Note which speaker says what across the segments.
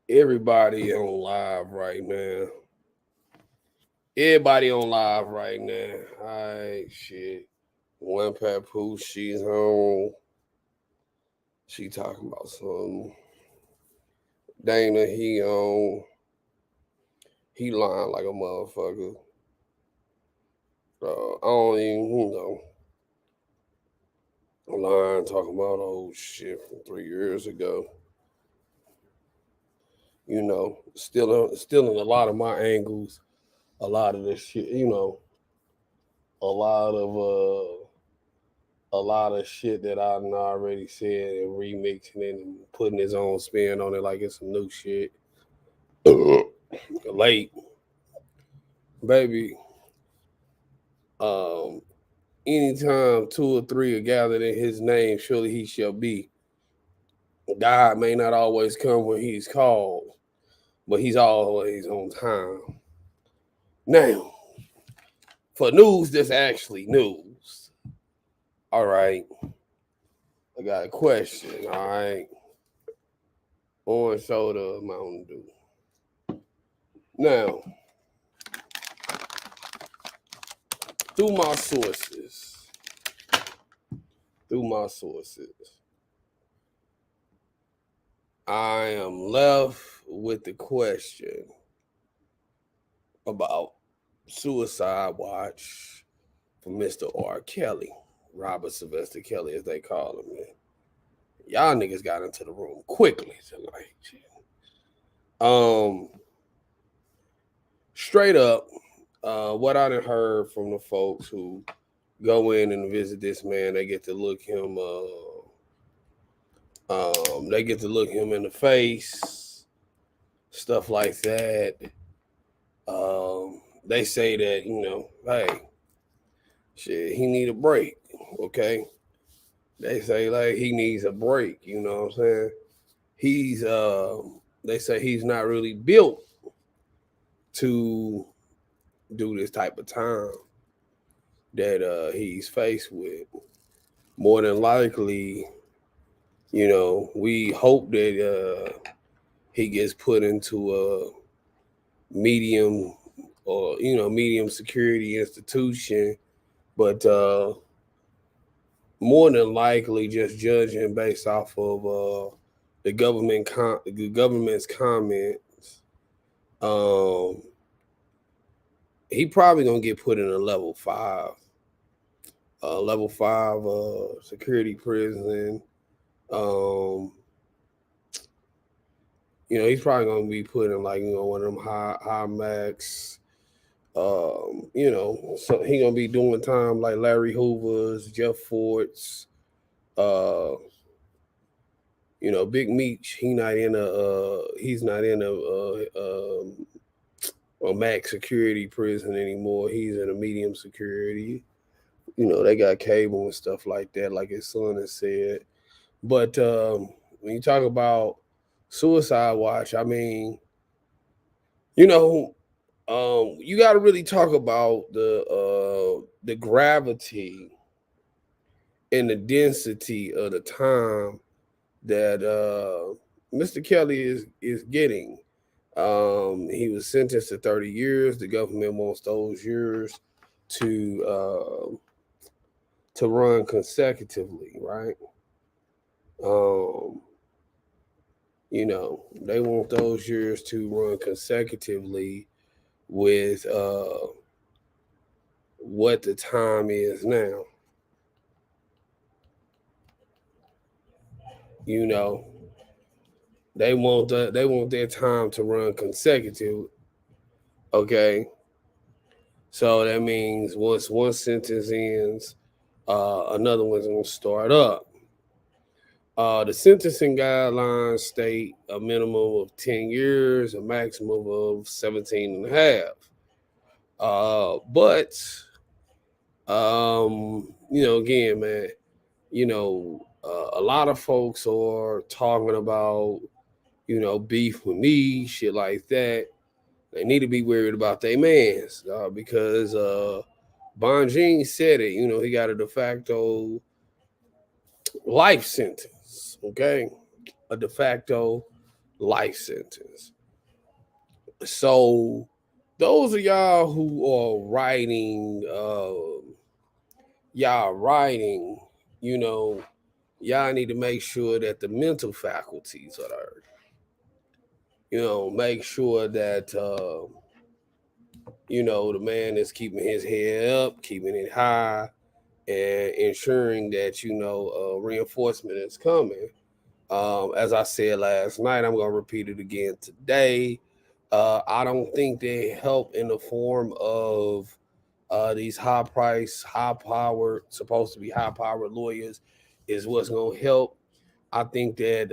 Speaker 1: Everybody on live right now. Everybody on live right now. Alright, shit. One Papoose, she's on. She talking about something. Dana, he on. He lying like a motherfucker. I don't even, lying, talking about old shit from 3 years ago. Still in a lot of my angles, a lot of this shit, a lot of shit that I done already said and remixing it and putting his own spin on it like it's some new shit. Late, baby. Um, Anytime two or three are gathered in his name, surely he shall be. God may not always come when he's called, but he's always on time. Now, for news that's actually news. All right. I got a question. All right. Orange soda, Mountain Dew. Now, through my sources, through my sources, I am left with the question about Suicide Watch for Mr. R. Kelly, Robert Sylvester Kelly, as they call him. Man. Y'all niggas got into the room quickly tonight. Straight up, what I done heard from the folks who go in and visit this man, they get to look him. They get to look him in the face, stuff like that. They say that hey, shit, he need a break. Okay, they say like he needs a break. You know what I'm saying? He's they say he's not really built to do this type of time that he's faced with. More than likely, we hope that he gets put into a medium security institution, but more than likely, just judging based off of the government's comments, um, he probably gonna get put in a level five security prison. Um, he's probably gonna be put in like one of them high max. So he gonna be doing time like Larry Hoover's, Jeff Ford's, uh, Big Meech. He's not in a max security prison anymore. He's in a medium security. They got cable and stuff like that, like his son has said. But when you talk about Suicide Watch, I mean, you know, you got to really talk about the gravity and the density of the time that Mr. Kelly is getting. He was sentenced to 30 years. The government wants those years to run consecutively, right? Um, they want those years to run consecutively with what the time is now. You know, they want their time to run consecutive. Okay, so that means once one sentence ends, another one's gonna start up. The sentencing guidelines state a minimum of 10 years, a maximum of 17 and a half. But again, man, a lot of folks are talking about, beef with me, shit like that. They need to be worried about their mans because Bonjean said it. He got a de facto life sentence. Okay, a de facto life sentence. So those of y'all who are writing, you know, y'all need to make sure that the mental faculties are there. You know, make sure that the man is keeping his head up, keeping it high, and ensuring that reinforcement is coming. As I said last night, I'm gonna repeat it again today. I don't think they help in the form of these high price, high powered, supposed to be high powered lawyers is what's gonna help. I think that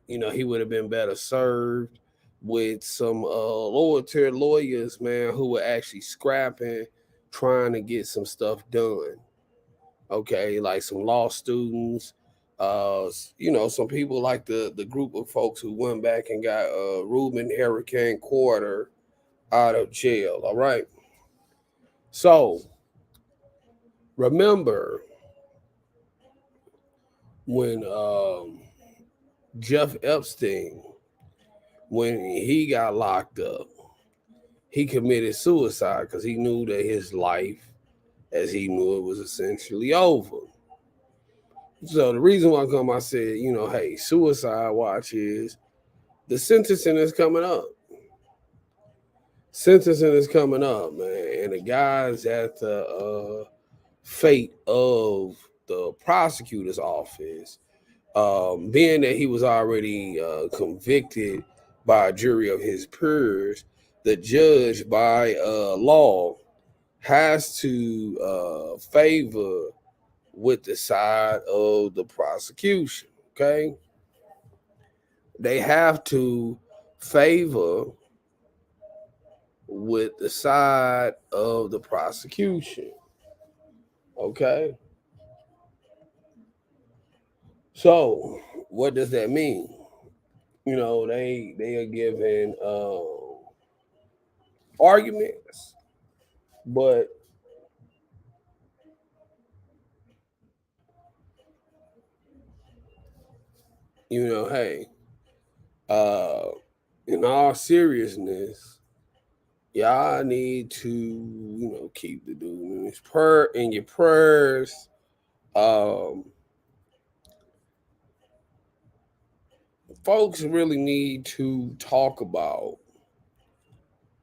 Speaker 1: he would have been better served with some lower tier lawyers, man, who were actually scrapping, trying to get some stuff done. Okay, like some law students, some people like the group of folks who went back and got Reuben Hurricane Quarter out of jail. All right, so remember when Jeff Epstein, when he got locked up, he committed suicide because he knew that his life, as he knew it, was essentially over. So the reason why I said, hey, suicide watch is the sentencing is coming up. Sentencing is coming up, man, and the guys at the fate of the prosecutor's office, being that he was already convicted by a jury of his peers, the judge by law has to favor with the side of the prosecution. Okay, they have to favor with the side of the prosecution. Okay, so what does that mean? They are giving arguments, but hey, uh, in all seriousness, y'all need to keep the dude in your prayers. Folks really need to talk about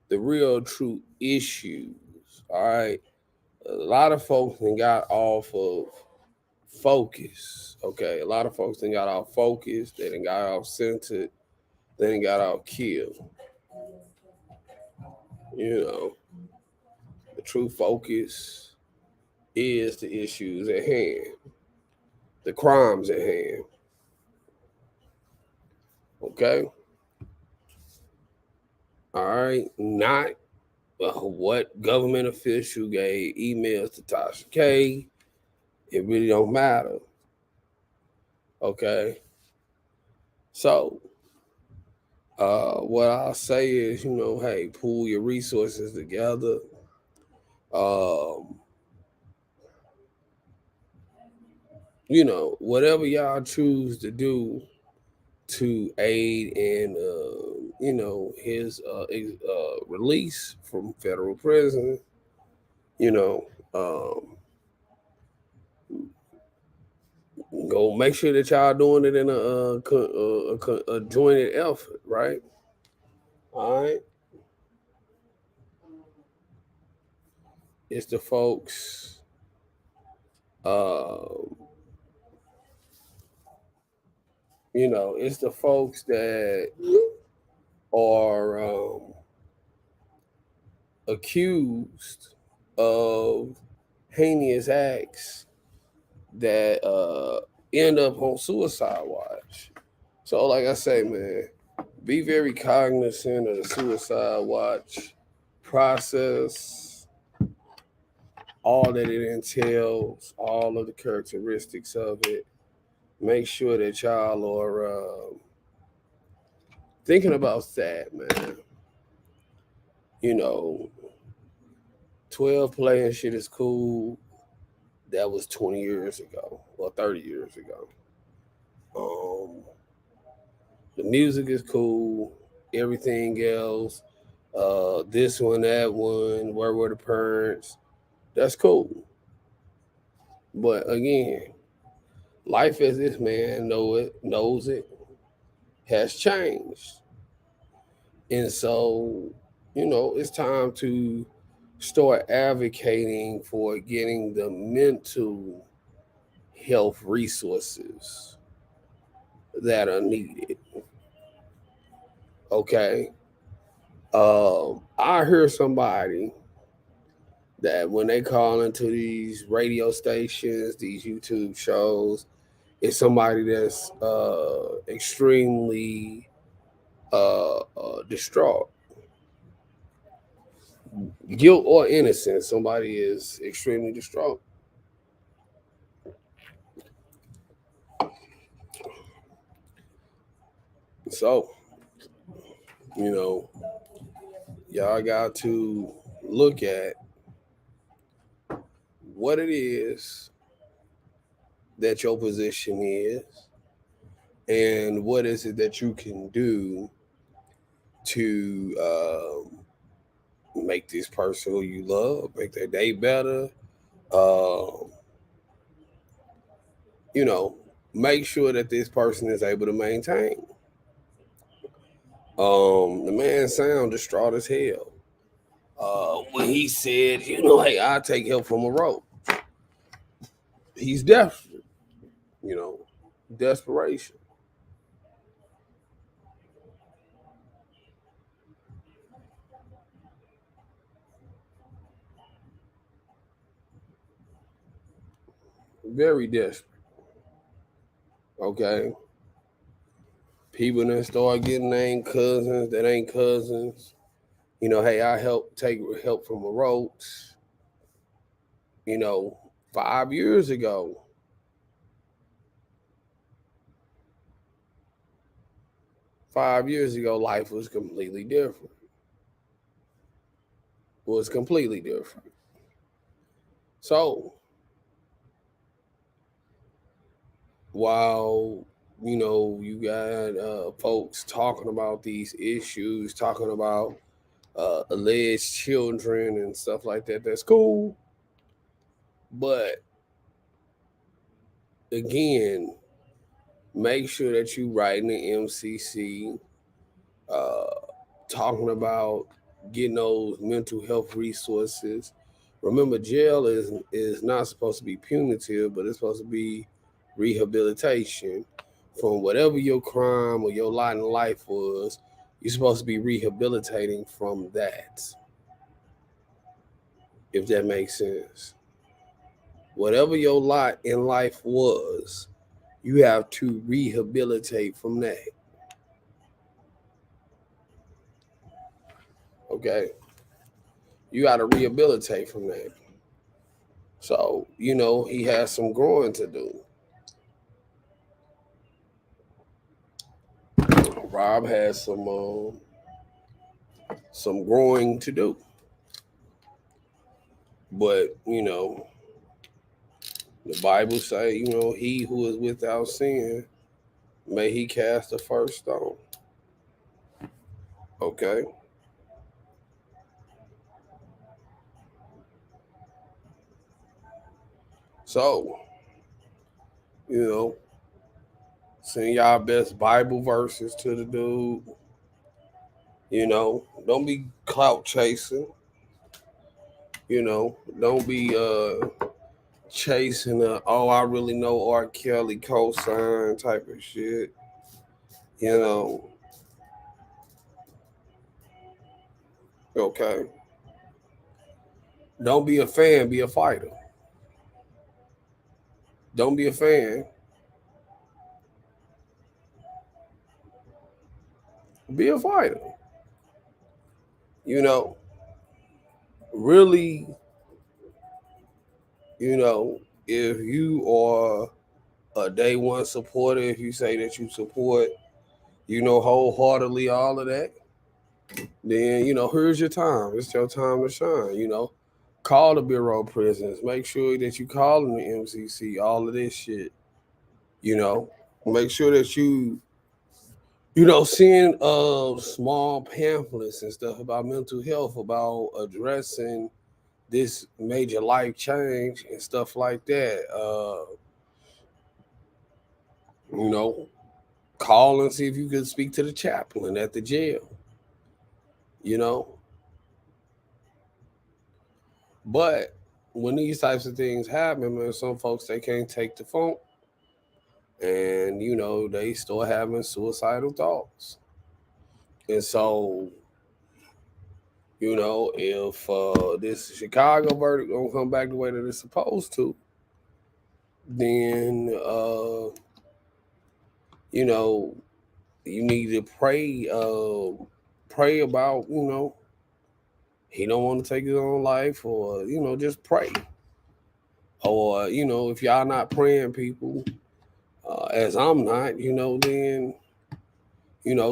Speaker 1: the real true issues. All right, a lot of folks then got off of focus. Okay, a lot of folks then got off focus. They then got off centered. They then got off killed. The true focus is the issues at hand, the crimes at hand. Okay. All right. Not what government official gave emails to Tasha K. It really don't matter. Okay. So, what I'll say is, hey, pool your resources together. Um, whatever y'all choose to do to aid in, his release from federal prison, go make sure that y'all doing it in a jointed effort, right? All right. It's the folks. Uh, it's the folks that are accused of heinous acts that end up on suicide watch. So, like I say, man, be very cognizant of the suicide watch process, all that it entails, all of the characteristics of it. Make sure that y'all are thinking about that, man. 12 playing shit is cool. That was 20 years ago or 30 years ago. The music is cool. Everything else, this one, that one, where were the parents? That's cool. But again, life as this man knows it has changed. And so, it's time to start advocating for getting the mental health resources that are needed. Okay. I hear somebody that when they call into these radio stations, these YouTube shows, it's somebody that's extremely distraught, guilt or innocence. Somebody is extremely distraught. So, you know, y'all got to look at what it is that your position is and what is it that you can do to make this person who you love, make their day better. Um, you know, make sure that this person is able to maintain. The man sound distraught as hell. When he said, hey, I take help from a rope. He's desperate, you know, desperation. Very desperate. Okay. People then start getting named cousins that ain't cousins. Hey, I take help from a ropes. 5 years ago, 5 years ago, life was completely different. Was completely different. So while you got folks talking about these issues, talking about alleged children and stuff like that, that's cool. But again, make sure that you write in the MCC, uh, talking about getting those mental health resources. Remember, jail is not supposed to be punitive, but it's supposed to be rehabilitation from whatever your crime or your lot in life was. You're supposed to be rehabilitating from that, if that makes sense. Whatever your lot in life was, you have to rehabilitate from that. Okay? You got to rehabilitate from that. So, he has some growing to do. Rob has some growing to do. But, the Bible say, he who is without sin, may he cast the first stone. Okay? So, you know, send y'all best Bible verses to the dude. Don't be clout chasing. Don't be chasing I really know R. Kelly cosign type of shit. You know, okay. Don't be a fan, be a fighter. Don't be a fan, be a fighter. You know, really, if you are a day one supporter, if you say that you support, wholeheartedly all of that, then, here's your time. It's your time to shine, Call the Bureau of Prisons. Make sure that you call in the MCC, all of this shit, you know. Make sure that you seeing small pamphlets and stuff about mental health, about addressing this major life change and stuff like that. You know, call and see if you could speak to the chaplain at the jail. You know, but when these types of things happen, man, some folks they can't take the phone, and they start having suicidal thoughts. And so, if this Chicago verdict don't come back the way that it's supposed to, then you know you need to pray about he don't want to take his own life, or just pray. Or if y'all not praying, people, as I'm not, then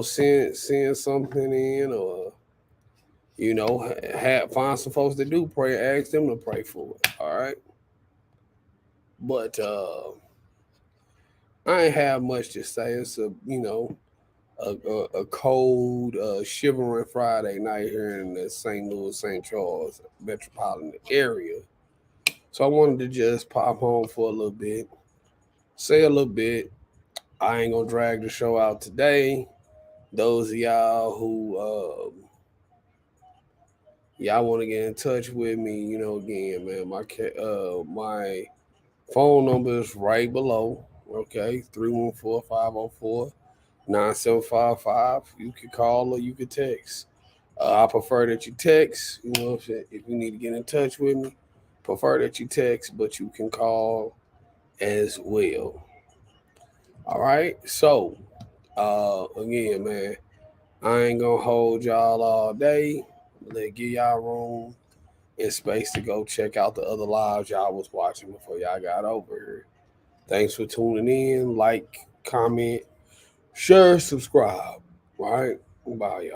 Speaker 1: send something in, or find some folks that do pray, ask them to pray for it. All right. But I ain't have much to say. It's a cold, shivering Friday night here in the St. Louis, St. Charles metropolitan area. So I wanted to just pop home for a little bit, say a little bit. I ain't gonna drag the show out today. Those of y'all who y'all want to get in touch with me, again, man, my phone number is right below. Okay, 314-504-9755. You can call or you can text. I prefer that you text. If you need to get in touch with me, prefer that you text, but you can call as well. All right. So, again, man, I ain't gonna hold y'all all day. Give y'all room and space to go check out the other lives y'all was watching before y'all got over here. Thanks for tuning in. Like, comment, share, subscribe. All right. Bye, y'all.